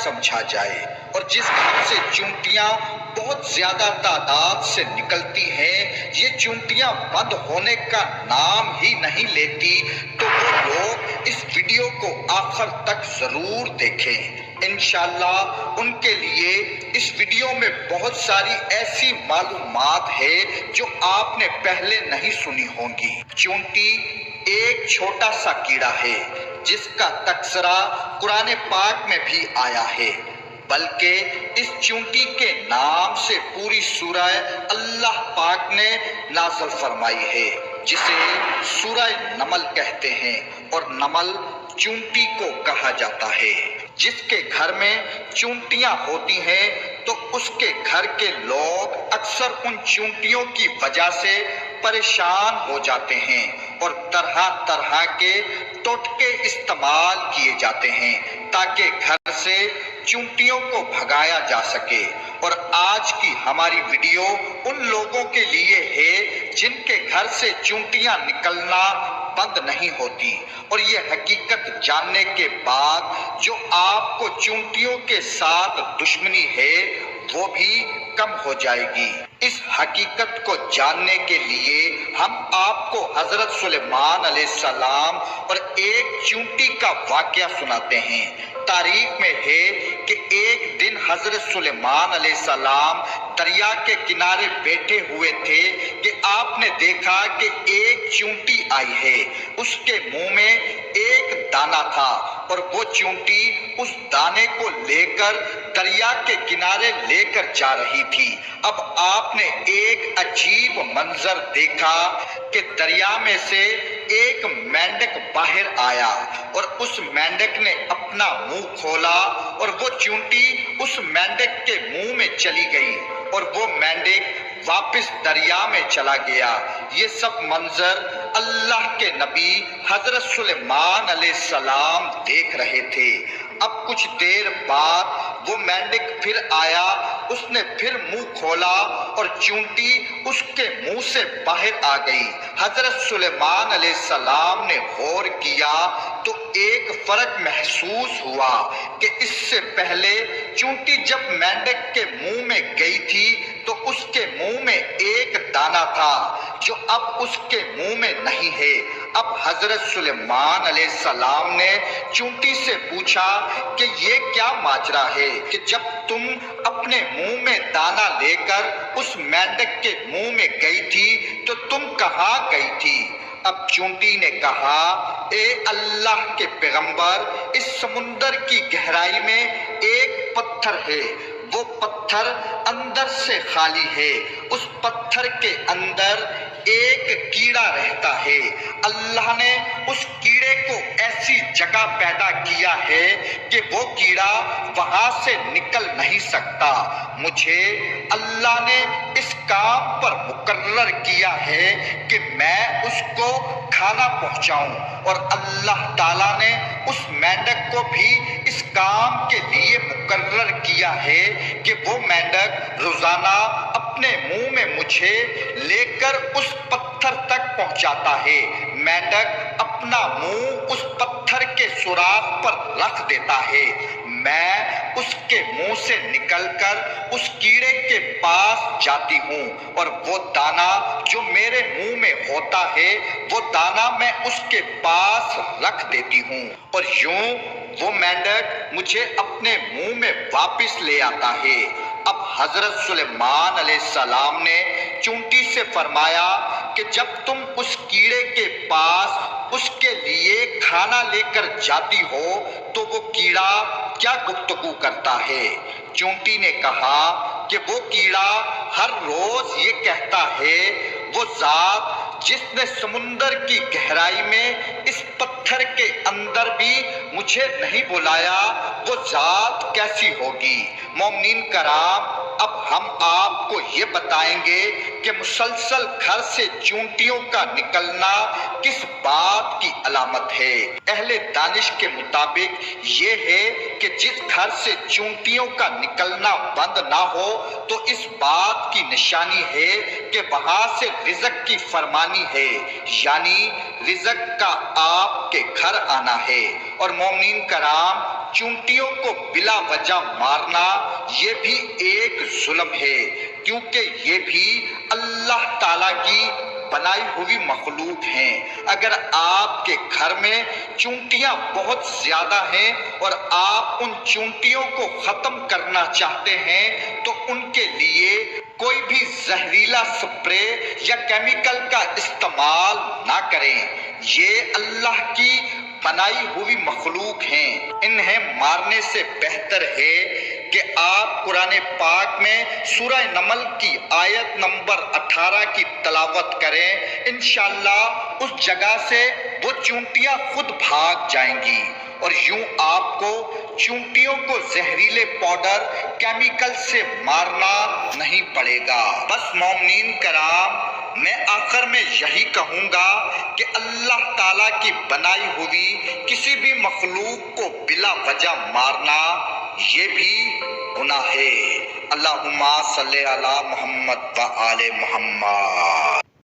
سمجھا جائے، اور جس گھر سے چونٹیاں بہت زیادہ تعداد سے نکلتی ہیں، یہ چونٹیاں بند ہونے کا نام ہی نہیں لیتی، تو وہ لوگ اس ویڈیو کو آخر تک ضرور دیکھیں۔ انشاءاللہ ان کے لیے اس ویڈیو میں بہت ساری ایسی معلومات ہے جو آپ نے پہلے نہیں سنی ہوں گی۔ چونٹی ایک چھوٹا سا کیڑا ہے جس کا تذکرہ قرآن پاک میں بھی آیا ہے، بلکہ اس چونٹی کے نام سے پوری سورہ اللہ پاک نے نازل فرمائی ہے، جسے سورہ نمل کہتے ہیں، اور نمل چونٹی کو کہا جاتا ہے۔ جس کے گھر میں چونٹیاں ہوتی ہیں تو اس کے گھر کے لوگ اکثر ان چونٹیوں کی وجہ سے پریشان ہو جاتے ہیں، اور طرح طرح کے ٹوٹکے استعمال کیے جاتے ہیں تاکہ گھر سے چونٹیوں کو بھگایا جا سکے۔ اور آج کی ہماری ویڈیو ان لوگوں کے لیے ہے جن کے گھر سے چونٹیاں نکلنا بند نہیں ہوتی، اور یہ حقیقت جاننے کے بعد جو آپ کو چونٹیوں کے ساتھ دشمنی ہے وہ بھی کم ہو جائے گی۔ اس حقیقت کو جاننے کے لیے ہم آپ کو حضرت سلیمان علیہ السلام اور ایک چونٹی کا واقعہ سناتے ہیں۔ تاریخ میں ہے کہ ایک دن حضرت سلیمان علیہ السلام دریا کے کنارے بیٹھے ہوئے تھے کہ آپ نے دیکھا کہ ایک چونٹی آئی ہے، اس کے منہ میں ایک دانہ تھا، اور وہ چونٹی اس دانے کو لے کر دریا کے کنارے لے کر جا رہی تھی۔ اب آپ نے ایک عجیب منظر دیکھا کہ دریا میں سے ایک مینڈک باہر آیا، اور اس مینڈک نے اپنا منہ کھولا، اور وہ چونٹی اس مینڈک کے منہ میں چلی گئی، اور وہ مینڈک واپس دریا میں چلا گیا۔ یہ سب منظر اللہ کے نبی حضرت سلیمان علیہ السلام دیکھ رہے تھے۔ اب کچھ دیر بعد وہ مینڈک پھر آیا، اس نے پھر منہ کھولا، اور چونٹی اس کے منہ سے باہر آ گئی۔ حضرت سلیمان علیہ السلام نے غور کیا تو ایک فرق محسوس ہوا کہ اس سے پہلے چونٹی جب مینڈک کے منہ میں گئی تھی تو اس کے منہ میں ایک دانہ تھا جو اب اس کے منہ میں نہیں ہے۔ اب حضرت سلیمان علیہ السلام نے چونٹی سے پوچھا کہ یہ کیا ماجرا ہے کہ جب تم اپنے منہ میں دانہ لے کر اس مینڈک کے منہ میں گئی تھی تو تم کہاں گئی تھی؟ اب چونٹی نے کہا، اے اللہ کے پیغمبر، اس سمندر کی گہرائی میں ایک پتھر ہے، وہ پتھر اندر سے خالی ہے، اس پتھر کے اندر ایک کیڑا رہتا ہے، اللہ نے اس کیڑے کو ایسی جگہ پیدا کیا ہے کہ وہ کیڑا وہاں سے نکل نہیں سکتا۔ مجھے اللہ نے اس کام پر مقرر کیا ہے کہ میں اس کو کھانا پہنچاؤں، اور اللہ تعالیٰ نے اس مینڈک کو بھی اس کام کے لیے مقرر کیا ہے کہ وہ مینڈک روزانہ اپنے منہ میں مجھے لے کر اس پتھر تک پہنچاتا ہے۔ مینڈک اپنا منہ اس پتھر کے سوراخ پر رکھ دیتا ہے، میں اس کے منہ سے نکل کر اس کیڑے کے پاس جاتی ہوں، اور وہ دانہ جو میرے منہ میں ہوتا ہے وہ دانہ میں اس کے پاس رکھ دیتی ہوں، اور یوں وہ مینڈک مجھے اپنے منہ میں واپس لے آتا ہے۔ اب حضرت سلیمان علیہ السلام نے چونٹی سے فرمایا کہ جب تم اس کیڑے کے پاس اس کے لیے کھانا لے کر جاتی ہو تو وہ کیڑا کیا گفتگو کرتا ہے؟ چونٹی نے کہا کہ وہ کیڑا ہر روز یہ کہتا ہے، وہ ذات جس نے سمندر کی گہرائی میں اس پتھر کے اندر بھی مجھے نہیں بلایا، وہ ذات کیسی ہوگی؟ مومنین کرام، اب ہم آپ کو یہ بتائیں گے کہ مسلسل گھر سے چونٹیوں کا نکلنا کس بات کی علامت ہے۔ اہل دانش کے مطابق یہ ہے کہ جس گھر سے چونٹیوں کا نکلنا بند نہ ہو تو اس بات کی نشانی ہے کہ وہاں سے رزق کی فرمانی ہے، یعنی رزق کا آپ کے گھر آنا ہے۔ اور مومنین کرام، چونٹیوں کو بلا وجہ مارنا یہ بھی ایک ظلم ہے، کیونکہ یہ بھی اللہ تعالیٰ کی بنائی ہوئی مخلوق ہیں۔ اگر آپ کے گھر میں چونٹیاں بہت زیادہ ہیں اور آپ ان چونٹیوں کو ختم کرنا چاہتے ہیں تو ان کے لیے کوئی بھی زہریلا سپرے یا کیمیکل کا استعمال نہ کریں۔ یہ اللہ کی بنائی ہوئی مخلوق ہیں، انہیں مارنے سے بہتر ہے کہ آپ قرآن پاک میں سورہ نمل کی آیت نمبر 18 کی تلاوت کریں، انشاءاللہ اس جگہ سے وہ چونٹیاں خود بھاگ جائیں گی اور یوں آپ کو چونٹیوں کو زہریلے پاؤڈر کیمیکل سے مارنا نہیں پڑے گا۔ بس مومنین کرام، میں آخر میں یہی کہوں گا کہ اللہ تعالیٰ کی بنائی ہوئی کسی بھی مخلوق کو بلا وجہ مارنا یہ بھی گناہ ہے۔ اللہم صلی علی محمد و آل محمد۔